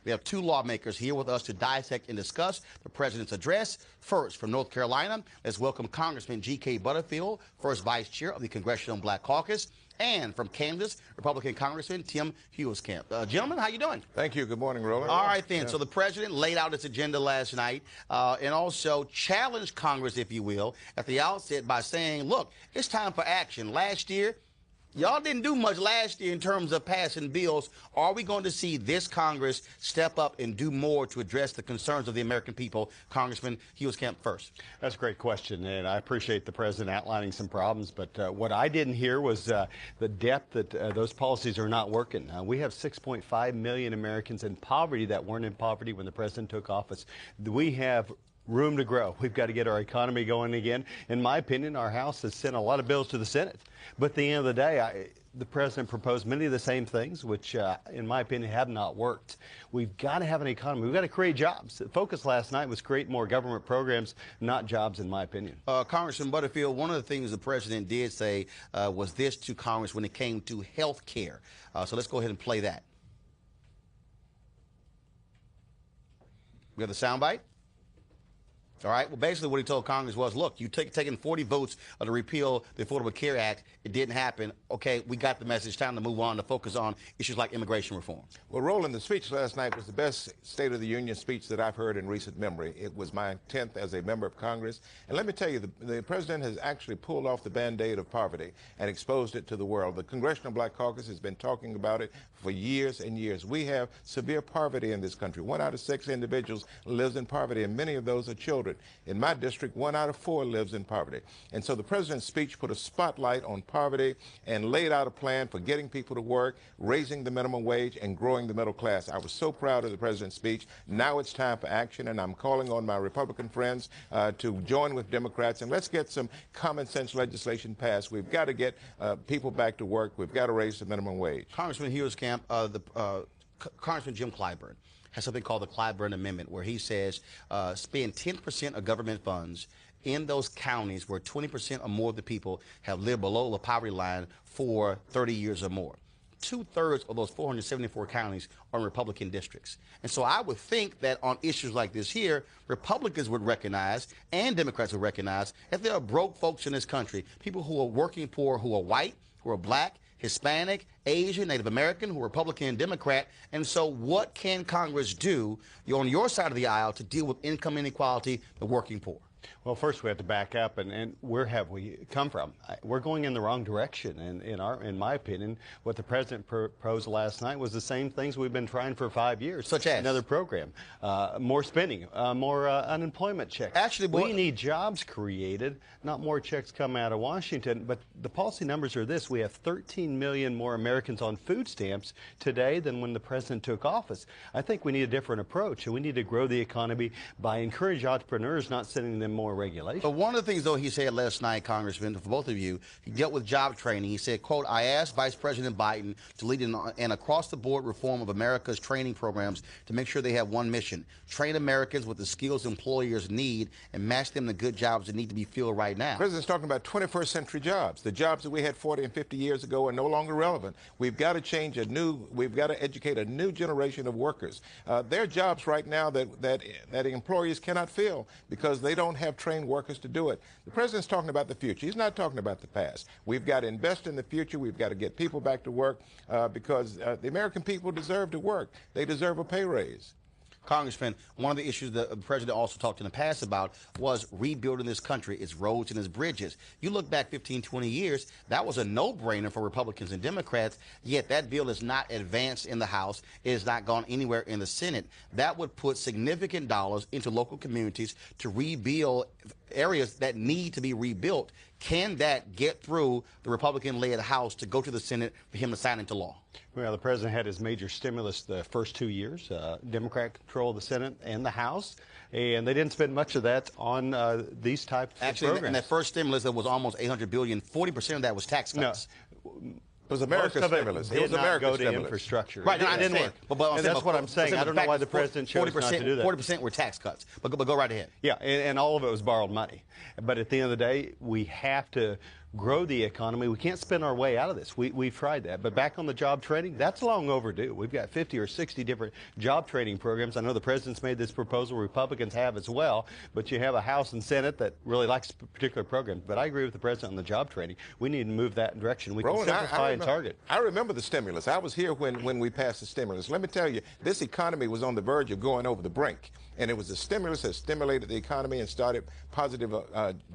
We have two lawmakers here with us to dissect and discuss the president's address. First, from North Carolina, let's welcome Congressman G.K. Butterfield, first vice chair of the Congressional Black Caucus. And from Kansas, Republican Congressman Tim Heulskamp. Gentlemen, how you doing? Thank you. Good morning, Roland. All right, then. Yeah. So the president laid out his agenda last night and also challenged Congress, if you will, at the outset by saying, look, it's time for action. Last year, y'all didn't do much last year in terms of passing bills. Are we going to see this Congress step up and do more to address the concerns of the American people? Congressman Heulskamp first. That's a great question, and I appreciate the president outlining some problems. But what I didn't hear was the depth that those policies are not working. We have 6.5 million Americans in poverty that weren't in poverty when the president took office. We have room to grow. We've got to get our economy going again. In my opinion, our House has sent a lot of bills to the Senate. But at the end of the day, the president proposed many of the same things, which, in my opinion, have not worked. We've got to have an economy. We've got to create jobs. The focus last night was create more government programs, not jobs, in my opinion. Congressman Butterfield, one of the things the president did say was this to Congress when it came to health care. So let's go ahead and play that. We have the soundbite. All right. Well, basically what he told Congress was, look, you taking 40 votes to repeal the Affordable Care Act. It didn't happen. OK, we got the message. Time to move on to focus on issues like immigration reform. Well, Roland, the speech last night was the best State of the Union speech that I've heard in recent memory. It was my 10th as a member of Congress. And let me tell you, the president has actually pulled off the Band-Aid of poverty and exposed it to the world. The Congressional Black Caucus has been talking about it for years and years. We have severe poverty in this country. 1 out of 6 individuals lives in poverty, and many of those are children. In my district, 1 out of 4 lives in poverty. And so the president's speech put a spotlight on poverty and laid out a plan for getting people to work, raising the minimum wage, and growing the middle class. I was so proud of the president's speech. Now it's time for action, and I'm calling on my Republican friends to join with Democrats, and let's get some common sense legislation passed. We've got to get people back to work. We've got to raise the minimum wage. Congressman Heulskamp, Congressman Jim Clyburn has something called the Clyburn Amendment, where he says spend 10% of government funds in those counties where 20% or more of the people have lived below the poverty line for 30 years or more. 2/3 of those 474 counties are in Republican districts. And so I would think that on issues like this here, Republicans would recognize and Democrats would recognize that there are broke folks in this country, people who are working poor, who are white, who are black, Hispanic, Asian, Native American, who are Republican and Democrat. And so what can Congress do on your side of the aisle to deal with income inequality, the working poor? Well, first we have to back up, and where have we come from? We're going in the wrong direction, and in my opinion, what the president proposed last night was the same things we've been trying for 5 years. Such as? Another program, more spending, more unemployment checks. Actually, we need jobs created, not more checks come out of Washington. But the policy numbers are this: we have 13 million more Americans on food stamps today than when the president took office. I think we need a different approach, and we need to grow the economy by encouraging entrepreneurs, not sending them more regulation. But one of the things, though, he said last night, Congressman, for both of you, he dealt with job training. He said, quote, I asked Vice President Biden to lead an across-the-board reform of America's training programs to make sure they have one mission: train Americans with the skills employers need and match them to good jobs that need to be filled right now. The president's talking about 21st century jobs. The jobs that we had 40 and 50 years ago are no longer relevant. We've got to we've got to educate a new generation of workers. There are jobs right now that employers cannot fill because they don't have trained workers to do it. The president's talking about the future. He's not talking about the past. We've got to invest in the future. We've got to get people back to work because the American people deserve to work. They deserve a pay raise. Congressman, one of the issues that the president also talked in the past about was rebuilding this country, its roads and its bridges. You look back 15, 20 years, that was a no-brainer for Republicans and Democrats, yet that bill is not advanced in the House. It has not gone anywhere in the Senate. That would put significant dollars into local communities to rebuild areas that need to be rebuilt. Can that get through the Republican-led House to go to the Senate for him to sign into law? Well, the president had his major stimulus the first 2 years. Democrat control of the Senate and the House, and they didn't spend much of that on these types of programs. In that first stimulus, that was almost $800 billion. 40% of that was tax cuts. No. It was America's stimulus. It was America's stimulus. Infrastructure. Right, it didn't work. But that's what I'm saying. I don't know why the president chose not to do that. 40% were tax cuts. But go right ahead. Yeah, and all of it was borrowed money. But at the end of the day, we have to grow the economy. We can't spend our way out of this. We've tried that. But back on the job training, that's long overdue. We've got 50 or 60 different job training programs. I know the president's made this proposal. Republicans have as well. But you have a House and Senate that really likes particular programs. But I agree with the president on the job training. We need to move that direction. We Roland, can simplify and target. I remember the stimulus. I was here when we passed the stimulus. Let me tell you, this economy was on the verge of going over the brink. And it was the stimulus that stimulated the economy and started positive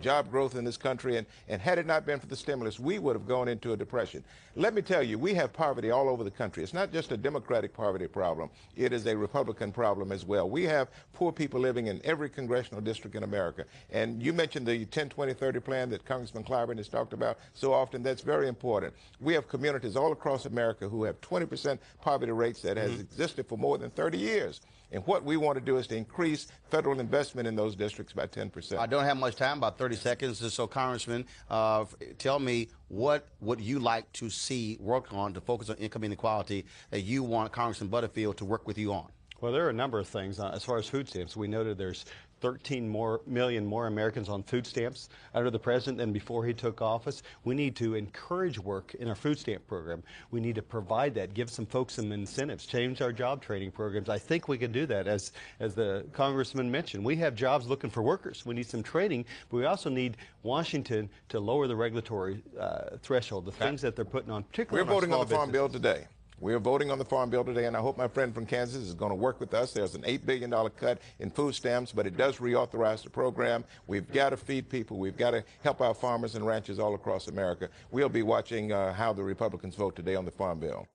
job growth in this country. And had it not been for the stimulus, we would have gone into a depression. Let me tell you, we have poverty all over the country. It's not just a Democratic poverty problem. It is a Republican problem as well. We have poor people living in every congressional district in America. And you mentioned the 10, 20, 30 plan that Congressman Clyburn has talked about so often. That's very important. We have communities all across America who have 20% poverty rates that has existed for more than 30 years. And what we want to do is to increase federal investment in those districts by 10%. I don't have much time, about 30 seconds. So, Congressman, tell me what would you like to see work on to focus on income inequality that you want Congressman Butterfield to work with you on? Well, there are a number of things. As far as food stamps, we noted there's 13 million more Americans on food stamps under the president than before he took office. We need to encourage work in our food stamp program. We need to provide that, give some folks some incentives, change our job training programs. I think we can do that. As the congressman mentioned, we have jobs looking for workers. We need some training, but we also need Washington to lower the regulatory threshold, the things that they're putting on, particularly We're voting on the Farm businesses. Bill today. We are voting on the Farm Bill today, and I hope my friend from Kansas is going to work with us. There's an $8 billion cut in food stamps, but it does reauthorize the program. We've got to feed people. We've got to help our farmers and ranchers all across America. We'll be watching how the Republicans vote today on the Farm Bill.